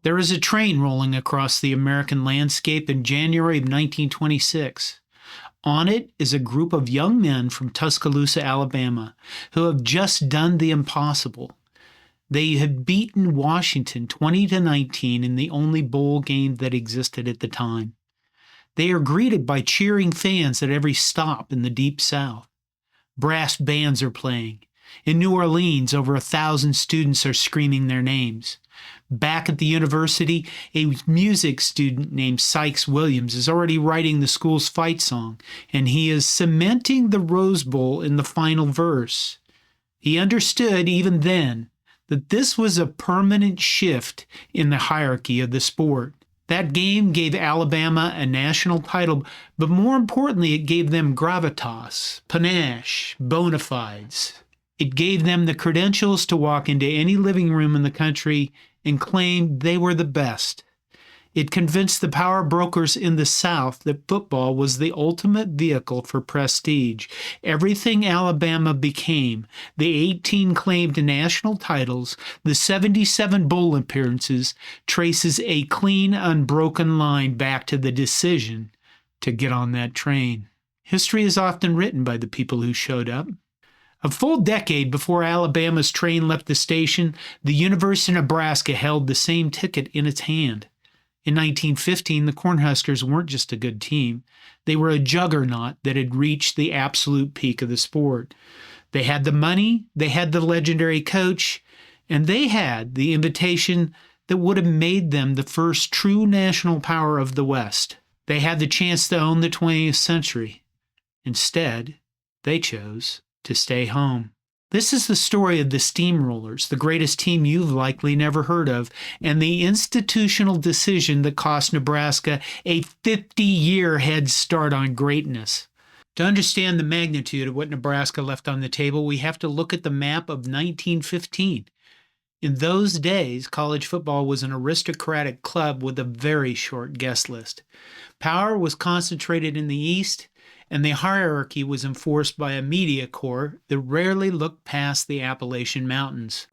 There is a train rolling across the American landscape in January of 1926. On it is a group of young men from Tuscaloosa, Alabama, who have just done the impossible. They had beaten Washington 20-19 in the only bowl game that existed at the time. They are greeted by cheering fans at every stop in the Deep South. Brass bands are playing. In New Orleans, over 1,000 students are screaming their names. Back at the university, a music student named Sykes Williams is already writing the school's fight song, and he is cementing the Rose Bowl in the final verse. He understood even then that this was a permanent shift in the hierarchy of the sport. That game gave Alabama a national title, but more importantly, it gave them gravitas, panache, bona fides. It gave them the credentials to walk into any living room in the country and claim they were the best. It convinced the power brokers in the South that football was the ultimate vehicle for prestige. Everything Alabama became, the 18 claimed national titles, the 77 bowl appearances, traces a clean, unbroken line back to the decision to get on that train. History is often written by the people who showed up. A full decade before Alabama's train left the station, the University of Nebraska held the same ticket in its hand. In 1915, the Cornhuskers weren't just a good team. They were a juggernaut that had reached the absolute peak of the sport. They had the money, they had the legendary coach, and they had the invitation that would have made them the first true national power of the West. They had the chance to own the 20th century. Instead, they chose to stay home. This is the story of the Steamrollers, the greatest team you've likely never heard of, and the institutional decision that cost Nebraska a 50-year head start on greatness. To understand the magnitude of what Nebraska left on the table, we have to look at the map of 1915. In those days, college football was an aristocratic club with a very short guest list. Power was concentrated in the East, and the hierarchy was enforced by a media corps that rarely looked past the Appalachian Mountains.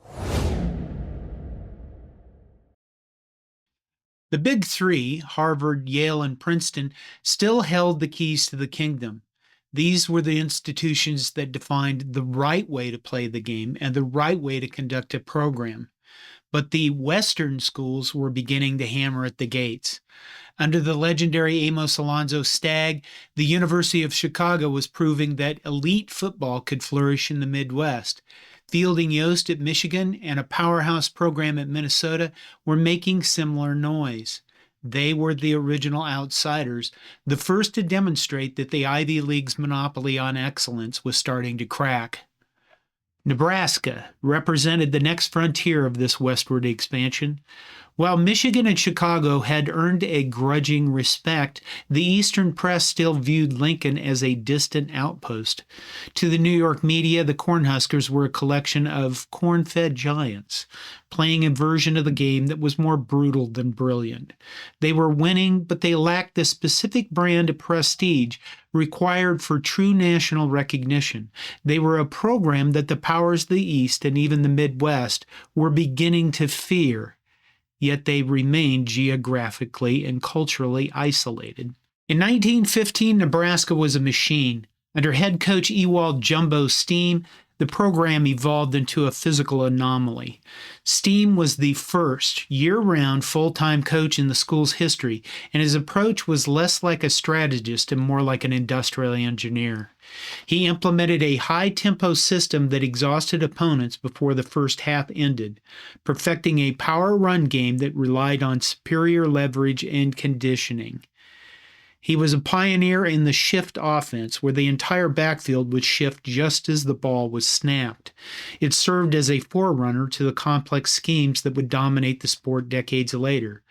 The Big Three, Harvard, Yale, and Princeton, still held the keys to the kingdom. These were the institutions that defined the right way to play the game and the right way to conduct a program. But the Western schools were beginning to hammer at the gates. Under the legendary Amos Alonzo Stagg, the University of Chicago was proving that elite football could flourish in the Midwest. Fielding Yost at Michigan and a powerhouse program at Minnesota were making similar noise. They were the original outsiders, the first to demonstrate that the Ivy League's monopoly on excellence was starting to crack. Nebraska represented the next frontier of this westward expansion. While Michigan and Chicago had earned a grudging respect, the Eastern press still viewed Lincoln as a distant outpost. To the New York media, the Cornhuskers were a collection of corn-fed giants, playing a version of the game that was more brutal than brilliant. They were winning, but they lacked the specific brand of prestige required for true national recognition. They were a program that the powers of the East and even the Midwest were beginning to fear. Yet they remained geographically and culturally isolated. In 1915, Nebraska was a machine. Under head coach Ewald Jumbo Stiehm, the program evolved into a physical anomaly. Stiehm was the first year-round full-time coach in the school's history, and his approach was less like a strategist and more like an industrial engineer. He implemented a high-tempo system that exhausted opponents before the first half ended, perfecting a power run game that relied on superior leverage and conditioning. He was a pioneer in the shift offense, where the entire backfield would shift just as the ball was snapped. It served as a forerunner to the complex schemes that would dominate the sport decades later.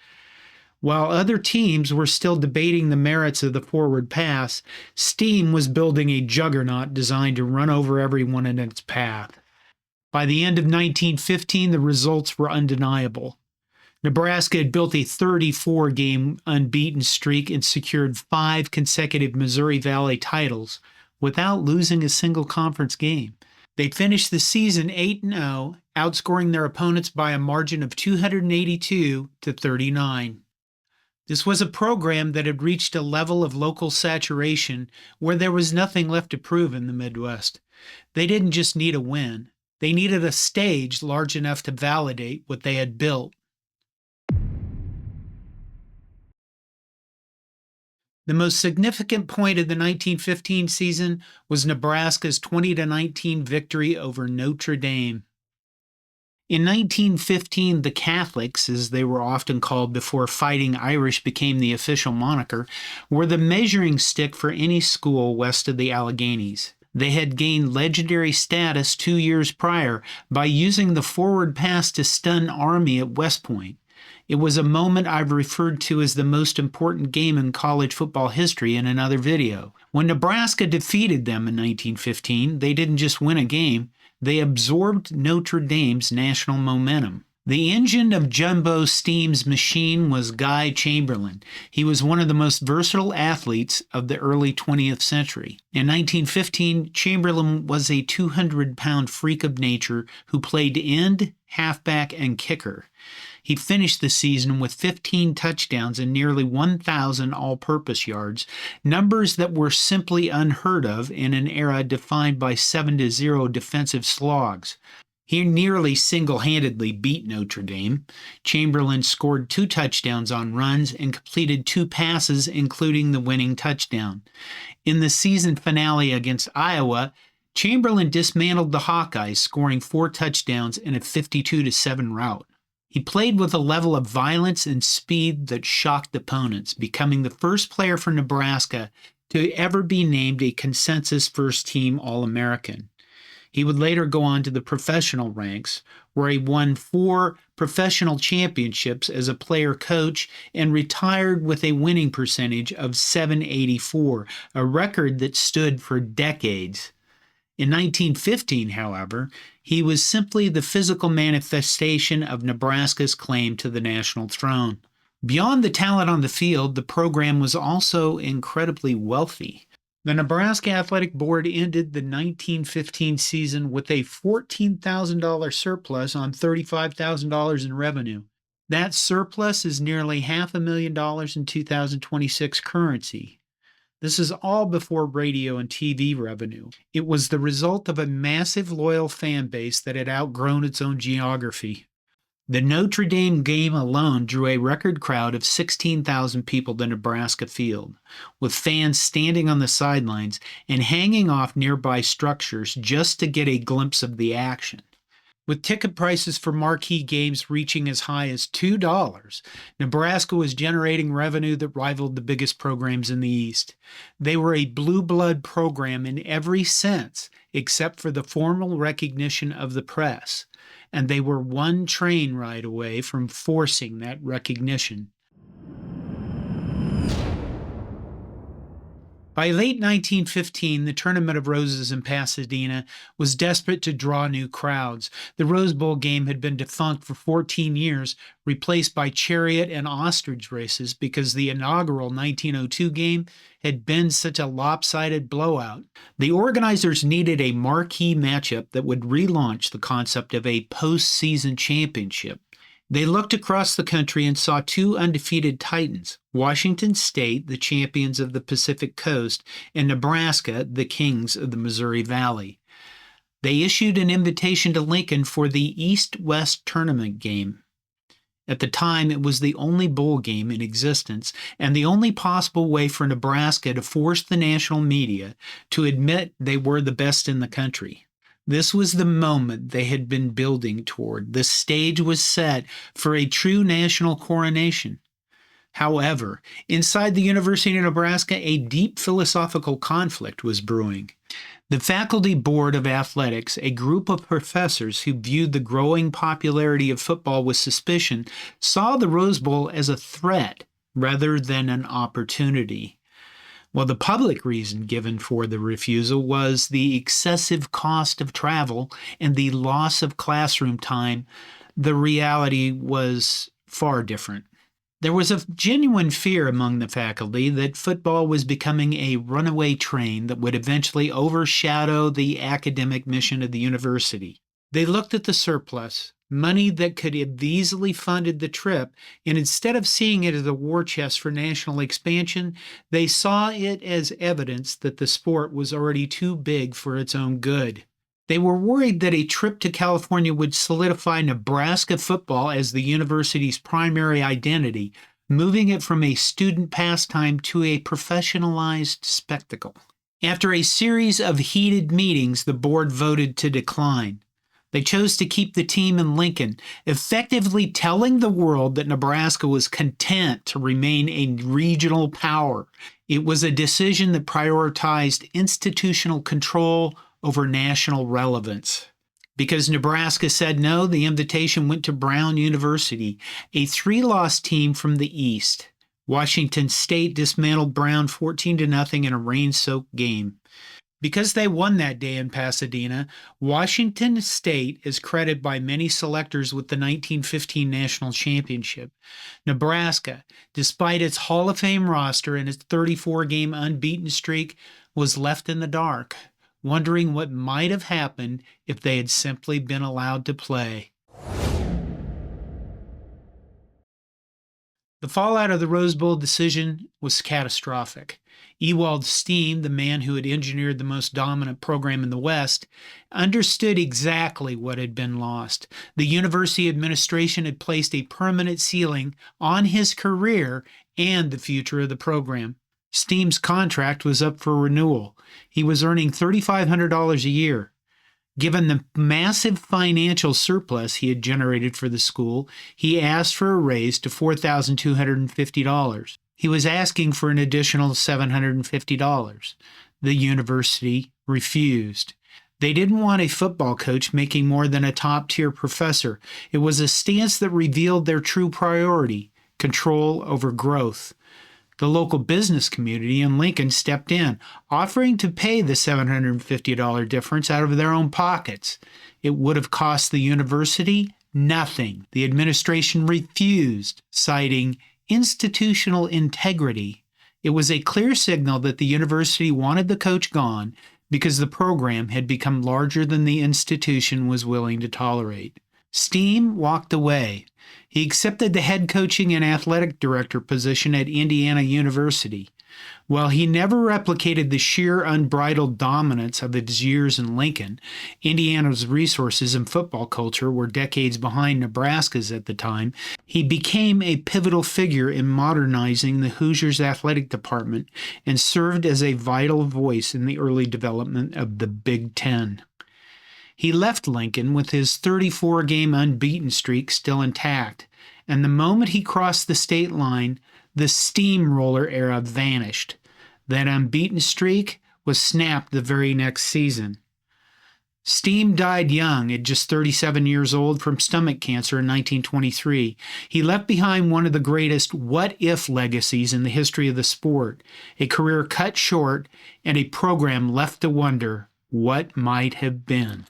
While other teams were still debating the merits of the forward pass, Stiehm was building a juggernaut designed to run over everyone in its path. By the end of 1915, the results were undeniable. Nebraska had built a 34-game unbeaten streak and secured 5 consecutive Missouri Valley titles without losing a single conference game. They finished the season 8-0 outscoring their opponents by a margin of 282-39. This was a program that had reached a level of local saturation where there was nothing left to prove in the Midwest. They didn't just need a win. They needed a stage large enough to validate what they had built. The most significant point of the 1915 season was Nebraska's 20-19 victory over Notre Dame. In 1915, the Catholics, as they were often called before Fighting Irish became the official moniker, were the measuring stick for any school west of the Alleghenies. They had gained legendary status 2 years prior by using the forward pass to stun Army at West Point. It was a moment I've referred to as the most important game in college football history in another video. When Nebraska defeated them in 1915, they didn't just win a game, they absorbed Notre Dame's national momentum. The engine of Jumbo Stiehm's machine was Guy Chamberlin. He was one of the most versatile athletes of the early 20th century. In 1915, Chamberlin was a 200-pound freak of nature who played end, halfback, and kicker. He finished the season with 15 touchdowns and nearly 1,000 all-purpose yards, numbers that were simply unheard of in an era defined by 7-0 defensive slogs. He nearly single-handedly beat Notre Dame. Chamberlin scored 2 touchdowns on runs and completed 2 passes, including the winning touchdown. In the season finale against Iowa, Chamberlin dismantled the Hawkeyes, scoring 4 touchdowns in a 52-7 rout. He played with a level of violence and speed that shocked opponents, becoming the first player for Nebraska to ever be named a consensus first-team All-American. He would later go on to the professional ranks, where he won 4 professional championships as a player-coach and retired with a winning percentage of .784, a record that stood for decades. In 1915, however, he was simply the physical manifestation of Nebraska's claim to the national throne. Beyond the talent on the field, the program was also incredibly wealthy. The Nebraska Athletic Board ended the 1915 season with a $14,000 surplus on $35,000 in revenue. That surplus is nearly $500,000 in 2026 currency. This is all before radio and TV revenue. It was the result of a massive loyal fan base that had outgrown its own geography. The Notre Dame game alone drew a record crowd of 16,000 people to Nebraska Field, with fans standing on the sidelines and hanging off nearby structures just to get a glimpse of the action. With ticket prices for marquee games reaching as high as $2, Nebraska was generating revenue that rivaled the biggest programs in the East. They were a blue blood program in every sense, except for the formal recognition of the press, and they were one train ride away from forcing that recognition. By late 1915, the Tournament of Roses in Pasadena was desperate to draw new crowds. The Rose Bowl game had been defunct for 14 years, replaced by chariot and ostrich races because the inaugural 1902 game had been such a lopsided blowout. The organizers needed a marquee matchup that would relaunch the concept of a postseason championship. They looked across the country and saw 2 undefeated titans, Washington State, the champions of the Pacific Coast, and Nebraska, the kings of the Missouri Valley. They issued an invitation to Lincoln for the East-West tournament game. At the time, it was the only bowl game in existence and the only possible way for Nebraska to force the national media to admit they were the best in the country. This was the moment they had been building toward. The stage was set for a true national coronation. However, inside the University of Nebraska, a deep philosophical conflict was brewing. The Faculty Board of Athletics, a group of professors who viewed the growing popularity of football with suspicion, saw the Rose Bowl as a threat rather than an opportunity. Well, the public reason given for the refusal was the excessive cost of travel and the loss of classroom time. The reality was far different. There was a genuine fear among the faculty that football was becoming a runaway train that would eventually overshadow the academic mission of the university. They looked at the surplus, money that could have easily funded the trip, and instead of seeing it as a war chest for national expansion, they saw it as evidence that the sport was already too big for its own good. They were worried that a trip to California would solidify Nebraska football as the university's primary identity, moving it from a student pastime to a professionalized spectacle. After a series of heated meetings, the board voted to decline. They chose to keep the team in Lincoln, effectively telling the world that Nebraska was content to remain a regional power. It was a decision that prioritized institutional control over national relevance. Because Nebraska said no, the invitation went to Brown University, a 3-loss team from the East. Washington State dismantled Brown 14-0 in a rain-soaked game. Because they won that day in Pasadena, Washington State is credited by many selectors with the 1915 national championship. Nebraska, despite its Hall of Fame roster and its 34-game unbeaten streak, was left in the dark, wondering what might have happened if they had simply been allowed to play. The fallout of the Rose Bowl decision was catastrophic. Ewald Stiehm, the man who had engineered the most dominant program in the West, understood exactly what had been lost. The university administration had placed a permanent ceiling on his career and the future of the program. Stiehm's contract was up for renewal. He was earning $3,500 a year. Given the massive financial surplus he had generated for the school, he asked for a raise to $4,250. He was asking for an additional $750. The university refused. They didn't want a football coach making more than a top-tier professor. It was a stance that revealed their true priority: control over growth. The local business community in Lincoln stepped in, offering to pay the $750 difference out of their own pockets. It would have cost the university nothing. The administration refused, citing institutional integrity. It was a clear signal that the university wanted the coach gone because the program had become larger than the institution was willing to tolerate. Stiehm walked away. He accepted the head coaching and athletic director position at Indiana University. While he never replicated the sheer unbridled dominance of his years in Lincoln, Indiana's resources and football culture were decades behind Nebraska's at the time. He became a pivotal figure in modernizing the Hoosiers athletic department and served as a vital voice in the early development of the Big Ten. He left Lincoln with his 34-game unbeaten streak still intact, and the moment he crossed the state line, the Steamroller era vanished. That unbeaten streak was snapped the very next season. Stiehm died young, at just 37 years old, from stomach cancer in 1923. He left behind one of the greatest what-if legacies in the history of the sport, a career cut short and a program left to wonder what might have been.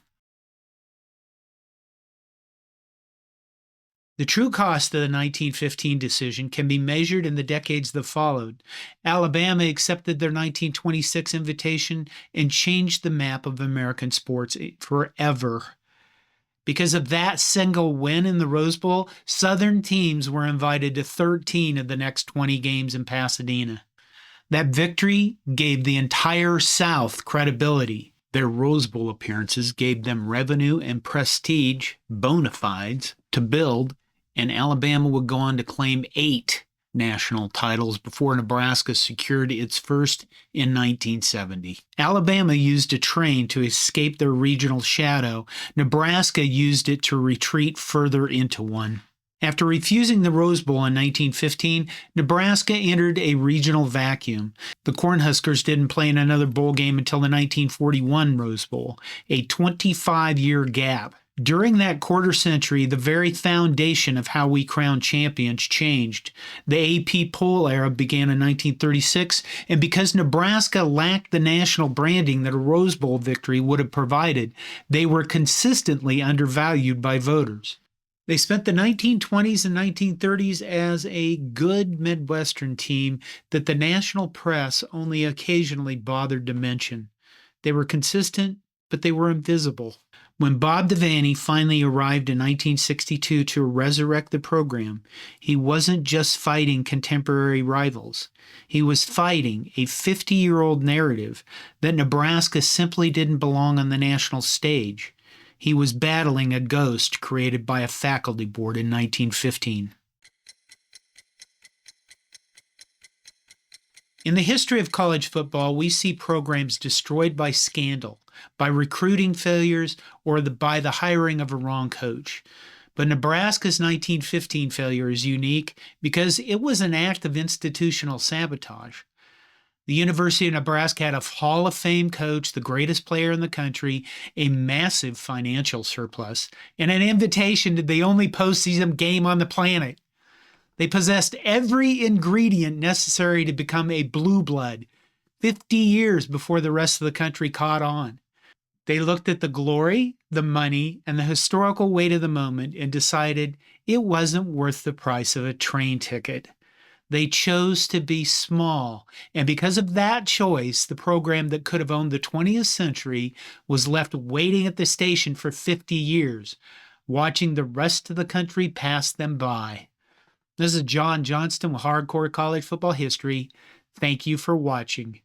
The true cost of the 1915 decision can be measured in the decades that followed. Alabama accepted their 1926 invitation and changed the map of American sports forever. Because of that single win in the Rose Bowl, Southern teams were invited to 13 of the next 20 games in Pasadena. That victory gave the entire South credibility. Their Rose Bowl appearances gave them revenue and prestige, bona fides, to build, and Alabama would go on to claim 8 national titles before Nebraska secured its first in 1970. Alabama used a train to escape their regional shadow. Nebraska used it to retreat further into one. After refusing the Rose Bowl in 1915, Nebraska entered a regional vacuum. The Cornhuskers didn't play in another bowl game until the 1941 Rose Bowl, a 25-year gap. During that quarter century, the very foundation of how we crown champions changed. The AP poll era began in 1936, and because Nebraska lacked the national branding that a Rose Bowl victory would have provided, they were consistently undervalued by voters. They spent the 1920s and 1930s as a good Midwestern team that the national press only occasionally bothered to mention. They were consistent, but they were invisible. When Bob Devaney finally arrived in 1962 to resurrect the program, he wasn't just fighting contemporary rivals. He was fighting a 50-year-old narrative that Nebraska simply didn't belong on the national stage. He was battling a ghost created by a faculty board in 1915. In the history of college football, we see programs destroyed by scandal, by recruiting failures, or by the hiring of a wrong coach. But Nebraska's 1915 failure is unique because it was an act of institutional sabotage. The University of Nebraska had a Hall of Fame coach, the greatest player in the country, a massive financial surplus, and an invitation to the only postseason game on the planet. They possessed every ingredient necessary to become a blue blood 50 years before the rest of the country caught on. They looked at the glory, the money, and the historical weight of the moment and decided it wasn't worth the price of a train ticket. They chose to be small, and because of that choice, the program that could have owned the 20th century was left waiting at the station for 50 years, watching the rest of the country pass them by. This is John Johnston with Hardcore College Football History. Thank you for watching.